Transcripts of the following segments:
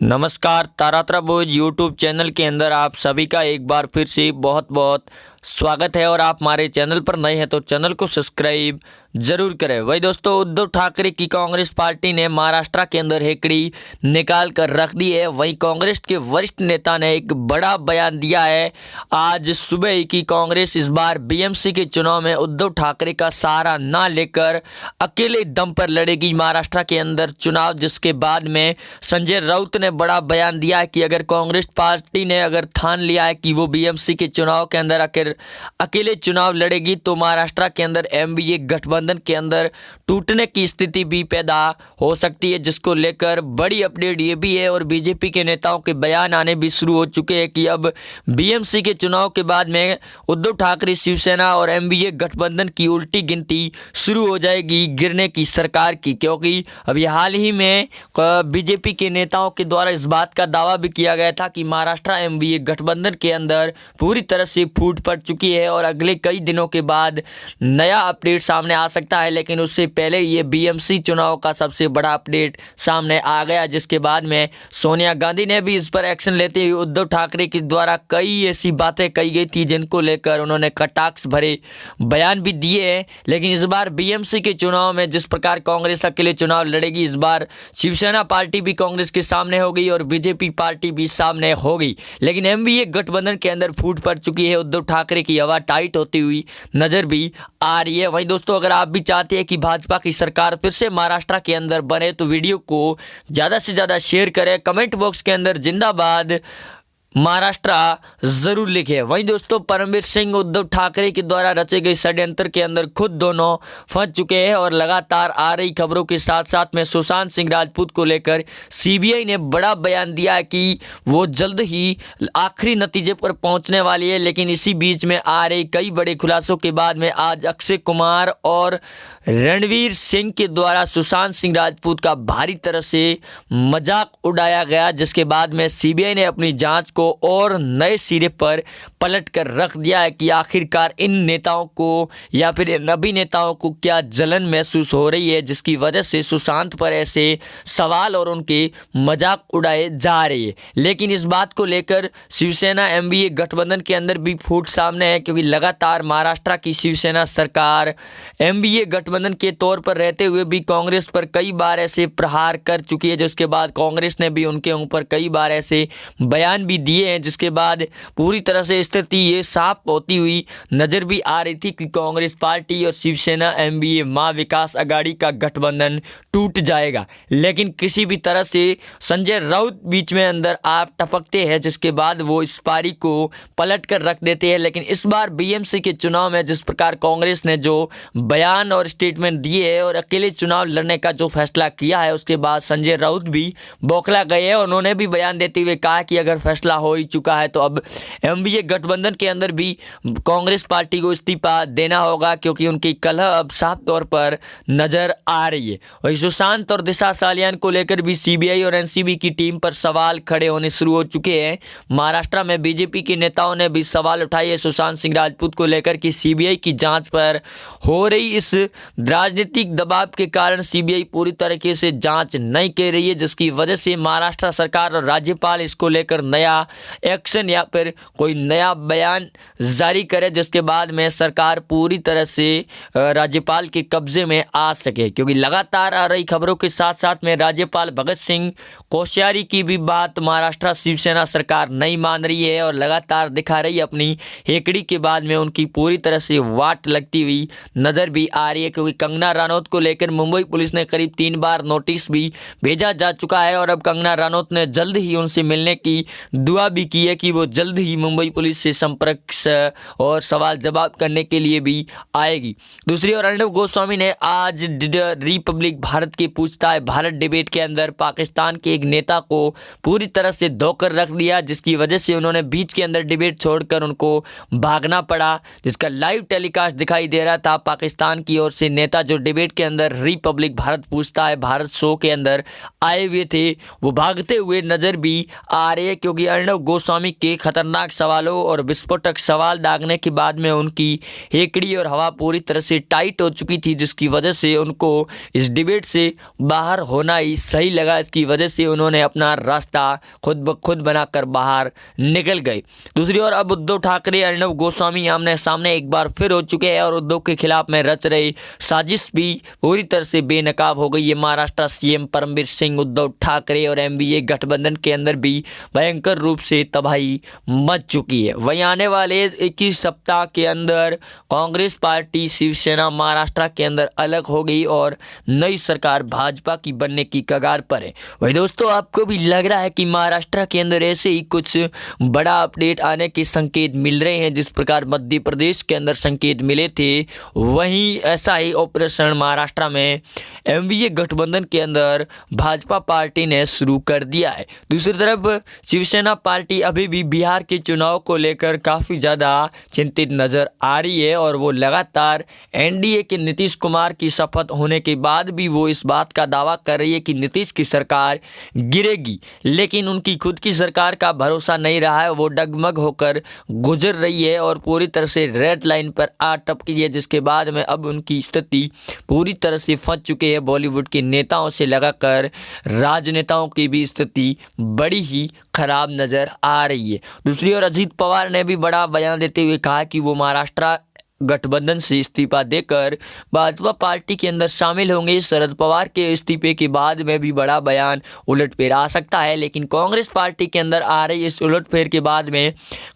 नमस्कार, तारात्रा boys YouTube channel के अंदर आप सभी का एक बार फिर से बहुत बहुत स्वागत है। और आप हमारे चैनल पर नए हैं तो चैनल को सब्सक्राइब जरूर करें। वही दोस्तों, उद्धव ठाकरे की कांग्रेस पार्टी ने महाराष्ट्र के अंदर हेकड़ी निकाल कर रख दी है। वहीं कांग्रेस के वरिष्ठ नेता ने एक बड़ा बयान दिया है आज सुबह ही कि कांग्रेस इस बार बीएमसी के चुनाव में उद्धव ठाकरे का सहारा ना लेकर अकेले दम पर लड़ेगी महाराष्ट्र के अंदर चुनाव। जिसके बाद में संजय राउत ने बड़ा बयान दिया है कि अगर कांग्रेस पार्टी ने अगर ठान लिया है कि वो बीएमसी के चुनाव के अंदर अकेले चुनाव लड़ेगी तो महाराष्ट्र के अंदर एमवीए गठबंधन के अंदर टूटने की स्थिति भी पैदा हो सकती है, जिसको लेकर बड़ी अपडेट ये भी है। और बीजेपी के नेताओं के बयान आने भी शुरू हो चुके हैं कि अब बीएमसी के चुनाव के बाद में उद्धव ठाकरे शिवसेना और एमवीए गठबंधन की उल्टी गिनती शुरू हो जाएगी गिरने की सरकार की। क्योंकि अभी हाल ही में बीजेपी के नेताओं के द्वारा इस बात का दावा भी किया गया था कि महाराष्ट्र एमवीए गठबंधन के अंदर पूरी तरह से फूट पड़ चुकी है और अगले कई दिनों के बाद नया अपडेट सामने आ सकता है। लेकिन उससे पहले ये बीएमसी चुनाव का सबसे बड़ा अपडेट सामने आ गया, जिसके बाद में सोनिया गांधी ने भी इस पर एक्शन लेते हुए उद्धव ठाकरे के द्वारा कई ऐसी बातें कही गई थी जिनको लेकर उन्होंने कटाक्ष भरे बयान भी दिए हैं। लेकिन इस बार बीएमसी के चुनाव में जिस प्रकार कांग्रेस अकेले चुनाव लड़ेगी, इस बार शिवसेना पार्टी भी कांग्रेस के सामने हो गई और बीजेपी पार्टी भी सामने हो गई। लेकिन एमवीए गठबंधन के अंदर फूट पड़ चुकी है, उद्धव ठाकरे की हवा टाइट होती हुई नजर भी आ रही है। वहीं दोस्तों, अगर आप भी चाहते हैं कि भाजपा की सरकार फिर से महाराष्ट्र के अंदर बने तो वीडियो को ज़्यादा से ज़्यादा शेयर करें, कमेंट बॉक्स के अंदर जिंदाबाद महाराष्ट्र जरूर लिखे। वहीं दोस्तों, परमवीर सिंह उद्धव ठाकरे के द्वारा रचे गए षड्यंत्र के अंदर खुद दोनों फंस चुके हैं और लगातार आ रही खबरों के साथ साथ में सुशांत सिंह राजपूत को लेकर सीबीआई ने बड़ा बयान दिया है कि वो जल्द ही आखिरी नतीजे पर पहुंचने वाली है। लेकिन इसी बीच में आ रहे कई बड़े खुलासों के बाद में आज अक्षय कुमार और रणवीर सिंह के द्वारा सुशांत सिंह राजपूत का भारी तरह से मजाक उड़ाया गया, जिसके बाद में सीबीआई ने अपनी जांच को और नए सिरे पर पलट कर रख दिया है कि आखिरकार इन नेताओं को या फिर इन अभिनेताओं को क्या जलन महसूस हो रही है जिसकी वजह से सुशांत पर ऐसे सवाल और उनके मजाक उड़ाए जा रहे हैं। लेकिन इस बात को लेकर शिवसेना एमवीए गठबंधन के अंदर भी फूट सामने है, क्योंकि लगातार महाराष्ट्र की शिवसेना सरकार एमवीए गठबंधन के तौर पर रहते हुए भी कांग्रेस पर कई बार ऐसे प्रहार कर चुकी है, जिसके बाद कांग्रेस ने भी उनके ऊपर कई बार ऐसे बयान भी दिए हैं, जिसके बाद पूरी तरह से स्थिति ये साफ होती हुई नजर भी आ रही थी कि कांग्रेस पार्टी और शिवसेना एमवीए महा विकास आघाड़ी का गठबंधन टूट जाएगा। लेकिन किसी भी तरह से संजय राउत बीच में अंदर आप टपकते हैं, जिसके बाद वो इस पारी को पलट कर रख देते हैं। लेकिन इस बार बीएमसी के चुनाव में जिस प्रकार कांग्रेस ने जो बयान और स्टेटमेंट दिए है और अकेले चुनाव लड़ने का जो फैसला किया है, उसके बाद संजय राउत भी बौखला गए हैं। उन्होंने भी बयान देते हुए कहा कि अगर फैसला हो ही चुका है तो अब एमवीए गठबंधन के अंदर भी कांग्रेस पार्टी को इस्तीफा देना होगा, क्योंकि उनकी कलह अब साफ तौर पर नजर आ रही है। वही सुशांत और दिशा सालियान को लेकर भी सीबीआई और एनसीबी की टीम पर सवाल खड़े होने शुरू हो चुके हैं। महाराष्ट्र में बीजेपी के नेताओं ने भी सवाल उठाए सुशांत सिंह राजपूत को लेकर कि सीबीआई की जांच पर हो रही इस राजनीतिक दबाव के कारण सीबीआई पूरी तरीके से जांच नहीं कर रही है, जिसकी वजह से महाराष्ट्र सरकार और राज्यपाल इसको लेकर नया एक्शन या फिर कोई नया बयान जारी करे, जिसके बाद में सरकार पूरी तरह से राज्यपाल के कब्जे में आ सके। क्योंकि लगातार आ रही खबरों के साथ साथ में राज्यपाल भगत सिंह कोश्यारी की भी बात महाराष्ट्र शिवसेना सरकार नहीं मान रही है और लगातार दिखा रही है अपनी हेकड़ी के बाद में उनकी पूरी तरह से वाट लगती हुई नजर भी आ रही है। क्योंकि कंगना रनौत को लेकर मुंबई पुलिस ने करीब 3 बार नोटिस भी भेजा जा चुका है और अब कंगना रनौत ने जल्द ही उनसे मिलने की दुआ भी की है कि वो जल्द ही मुंबई पुलिस से संपर्क और सवाल जवाब करने के लिए भी आएगी। दूसरी ओर अर्णव गोस्वामी ने आज रिपब्लिक भारत की पूछता है भारत डिबेट के अंदर पाकिस्तान के एक नेता को पूरी तरह से धोकर रख दिया, जिसकी वजह से उन्होंने बीच के अंदर डिबेट छोड़कर उनको भागना पड़ा, जिसका लाइव टेलीकास्ट दिखाई दे रहा था। पाकिस्तान की ओर से नेता जो डिबेट के अंदर रिपब्लिक भारत पूछता है भारत शो के अंदर आए हुए थे, वो भागते हुए नजर भी आ रहे हैं। क्योंकि अर्णव अर्णव गोस्वामी के खतरनाक सवालों और विस्फोटक सवाल दागने के बाद में उनकी हेकड़ी और हवा पूरी तरह से टाइट हो चुकी थी, जिसकी वजह से उनको इस डिबेट से बाहर होना ही सही लगा। इसकी वजह से उन्होंने अपना रास्ता खुद ब खुद बनाकर बाहर निकल गए। दूसरी ओर अब उद्धव ठाकरे अर्णव गोस्वामी आमने सामने एक बार फिर हो चुके हैं और उद्धव के खिलाफ में रच रही साजिश भी पूरी तरह से बेनकाब हो गई है। महाराष्ट्र सीएम परमवीर सिंह, उद्धव ठाकरे और एनडीए गठबंधन के अंदर भी भयंकर रूप से तबाही मच चुकी है। वहीं आने वाले 21 सप्ताह के अंदर कांग्रेस पार्टी शिवसेना महाराष्ट्र के अंदर अलग हो गई और नई सरकार भाजपा की बनने की कगार पर है। वही दोस्तों, आपको भी लग रहा है कि महाराष्ट्र के अंदर ऐसे ही कुछ बड़ा अपडेट आने के संकेत मिल रहे हैं, जिस प्रकार मध्य प्रदेश के अंदर संकेत मिले थे, वहीं ऐसा ही ऑपरेशन महाराष्ट्र में एनडीए गठबंधन के अंदर भाजपा पार्टी ने शुरू कर दिया है। दूसरी तरफ शिवसेना पार्टी अभी भी बिहार के चुनाव को लेकर काफ़ी ज़्यादा चिंतित नज़र आ रही है और वो लगातार एनडीए के नीतीश कुमार की शपथ होने के बाद भी वो इस बात का दावा कर रही है कि नीतीश की सरकार गिरेगी, लेकिन उनकी खुद की सरकार का भरोसा नहीं रहा है। वो डगमग होकर गुजर रही है और पूरी तरह से रेड लाइन पर आ टपकी है, जिसके बाद में अब उनकी स्थिति पूरी तरह से फंस चुकी है। बॉलीवुड के नेताओं से लगाकर राजनेताओं की भी स्थिति बड़ी ही खराब नज़र आ रही है। दूसरी ओर अजीत पवार ने भी बड़ा बयान देते हुए कहा कि वो महाराष्ट्र गठबंधन से इस्तीफा देकर भाजपा पार्टी के अंदर शामिल होंगे। शरद पवार के इस्तीफे के बाद में भी बड़ा बयान उलटफेर आ सकता है, लेकिन कांग्रेस पार्टी के अंदर आ रही इस उलटफेर के बाद में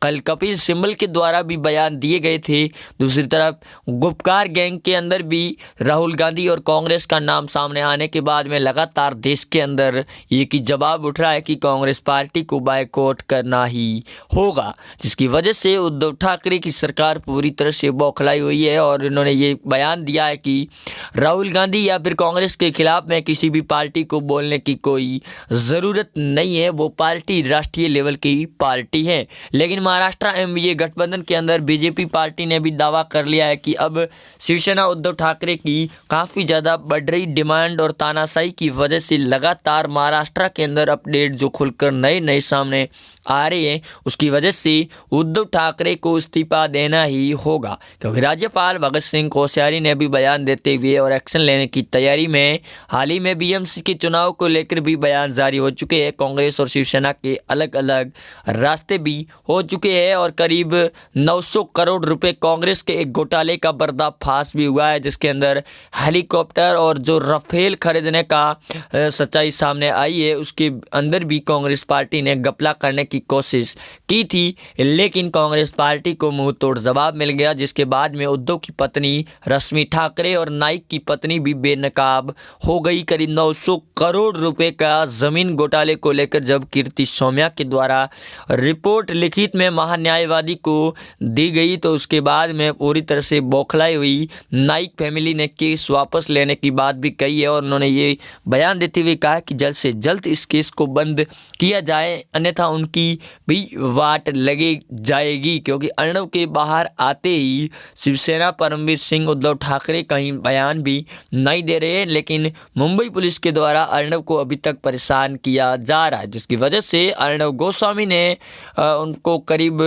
कल कपिल सिब्बल के द्वारा भी बयान दिए गए थे। दूसरी तरफ गुपकार गैंग के अंदर भी राहुल गांधी और कांग्रेस का नाम सामने आने के बाद में लगातार देश के अंदर एक ही जवाब उठ रहा है कि कांग्रेस पार्टी को बायकॉट करना ही होगा, जिसकी वजह से उद्धव ठाकरे की सरकार पूरी तरह से बौखलाई हुई है और इन्होंने ये बयान दिया है कि राहुल गांधी या फिर कांग्रेस के खिलाफ में किसी भी पार्टी को बोलने की कोई ज़रूरत नहीं है। वो पार्टी राष्ट्रीय लेवल की पार्टी है। लेकिन महाराष्ट्र एनडीए गठबंधन के अंदर बीजेपी पार्टी ने भी दावा कर लिया है कि अब शिवसेना उद्धव ठाकरे की काफ़ी ज़्यादा बढ़ रही डिमांड और तानाशाही की वजह से लगातार महाराष्ट्र के अंदर अपडेट जो खुलकर नए सामने आ रही है, उसकी वजह से उद्धव ठाकरे को इस्तीफा देना ही होगा, क्योंकि राज्यपाल भगत सिंह कोश्यारी ने भी बयान देते हुए और एक्शन लेने की तैयारी में हाल ही में बीएमसी के चुनाव को लेकर भी बयान जारी हो चुके हैं। कांग्रेस और शिवसेना के अलग अलग रास्ते भी हो चुके हैं और करीब 900 करोड़ रुपए कांग्रेस के एक घोटाले का पर्दाफाश भी हुआ है, जिसके अंदर हेलीकॉप्टर और जो राफेल खरीदने का सच्चाई सामने आई है, उसके अंदर भी कांग्रेस पार्टी ने घपला करने की कोशिश की थी, लेकिन कांग्रेस पार्टी को मुंह तोड़ जवाब मिल गया, जिसके बाद में उद्धव की पत्नी रश्मि ठाकरे और नाइक की पत्नी भी बेनकाब हो गई। करीब 900 करोड़ रुपए का जमीन घोटाले को लेकर जब कीर्ति सोमया के द्वारा रिपोर्ट लिखित में महान्यायवादी को दी गई, तो उसके बाद में पूरी तरह से बौखलाई हुई नाइक फैमिली ने केस वापस लेने की बात भी कही है और उन्होंने ये बयान देते हुए कहा कि जल्द से जल्द इस केस को बंद किया जाए, अन्यथा उनकी भी वाट लगी जाएगी। क्योंकि अर्णव के बाहर आते ही शिवसेना परमवीर सिंह उद्धव ठाकरे कहीं बयान भी नहीं दे रहे हैं, लेकिन मुंबई पुलिस के द्वारा अर्णव को अभी तक परेशान किया जा रहा है, जिसकी वजह से अर्णव गोस्वामी ने उनको करीब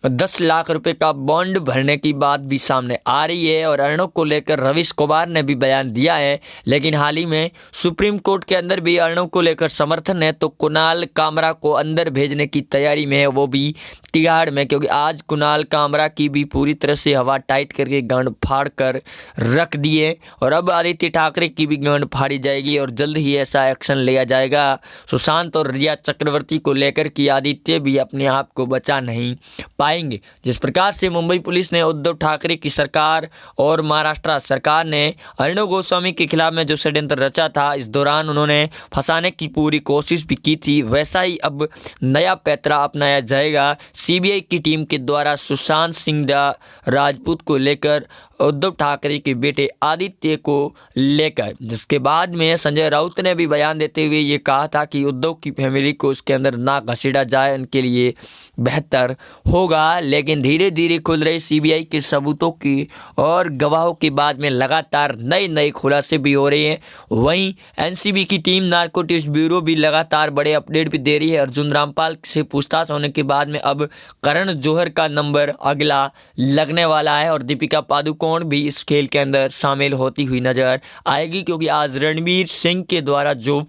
10 लाख रुपए का बॉन्ड भरने की बात भी सामने आ रही है और अर्णव को लेकर रवीश कुमार ने भी बयान दिया है। लेकिन हाल ही में सुप्रीम कोर्ट के अंदर भी अर्णव को लेकर समर्थन है, तो कुणाल कामरा को अंदर भेजने की तैयारी में है, वो भी तिहाड़ में, क्योंकि आज कुणाल कामरा की भी पूरी तरह से हवा टाइट करके गांड फाड़ कर रख दिए और अब आदित्य ठाकरे की भी गांड फाड़ी जाएगी और जल्द ही ऐसा एक्शन लिया जाएगा सुशांत और रिया चक्रवर्ती को लेकर कि आदित्य भी अपने आप को बचा नहीं पाएंगे। जिस प्रकार से मुंबई पुलिस ने उद्धव ठाकरे की सरकार और महाराष्ट्र सरकार ने अर्णव गोस्वामी के खिलाफ में जो षड्यंत्र रचा था, इस दौरान उन्होंने फंसाने की पूरी कोशिश भी की थी, वैसा ही अब नया पैतरा अपनाया जाएगा सीबीआई की टीम के द्वारा सुशांत सिंह राजपूत राजपूत को लेकर, उद्धव ठाकरे के बेटे आदित्य को लेकर। जिसके बाद में संजय राउत ने भी बयान देते हुए ये कहा था कि उद्धव की फैमिली को उसके अंदर ना घसीटा जाए, उनके लिए बेहतर होगा। लेकिन धीरे धीरे खुल रहे सीबीआई के सबूतों की और गवाहों के बाद में लगातार नए नए खुलासे भी हो रहे हैं। वहीं एनसीबी की टीम नारकोटिक्स ब्यूरो भी लगातार बड़े अपडेट भी दे रही है। अर्जुन रामपाल से पूछताछ होने के बाद में अब करण जौहर का नंबर अगला लगने वाला है और दीपिका पादुकोण भी इस खेल के अंदर शामिल होती हुई नजर आएगी, क्योंकि आज रणवीर सिंह के द्वारा जो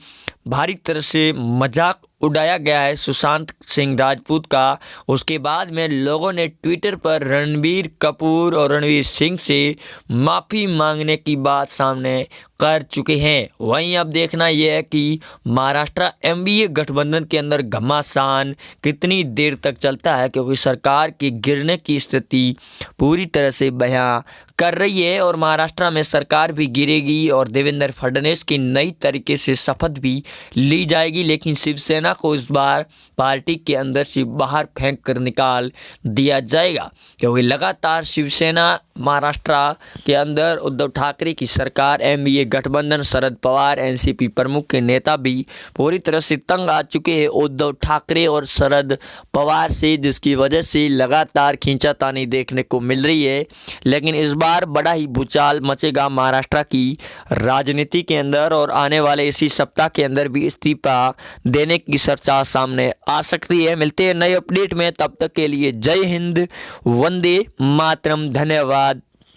भारी तरह से मजाक उड़ाया गया है सुशांत सिंह राजपूत का, उसके बाद में लोगों ने ट्विटर पर रणबीर कपूर और रणवीर सिंह से माफ़ी मांगने की बात सामने कर चुके हैं। वहीं अब देखना यह है कि महाराष्ट्र एमबीए गठबंधन के अंदर घमासान कितनी देर तक चलता है, क्योंकि सरकार के गिरने की स्थिति पूरी तरह से बयां कर रही है और महाराष्ट्र में सरकार भी गिरेगी और देवेंद्र फडणवीस की नई तरीके से शपथ भी ली जाएगी। लेकिन शिवसेना को इस बार पार्टी के अंदर से बाहर फेंक कर निकाल दिया जाएगा, क्योंकि लगातार शिवसेना महाराष्ट्र के अंदर उद्धव ठाकरे की सरकार, एमबीए गठबंधन, शरद पवार एनसीपी प्रमुख के नेता भी पूरी तरह से तंग आ चुके हैं उद्धव ठाकरे और शरद पवार से, जिसकी वजह से लगातार खींचातानी देखने को मिल रही है। लेकिन इस बार बड़ा ही भूचाल मचेगा महाराष्ट्र की राजनीति के अंदर और आने वाले इसी सप्ताह के अंदर भी इस्तीफा देने की चर्चा सामने आ सकती है। मिलते हैं नए अपडेट में, तब तक के लिए जय हिंद, वंदे मातरम, धन्यवाद।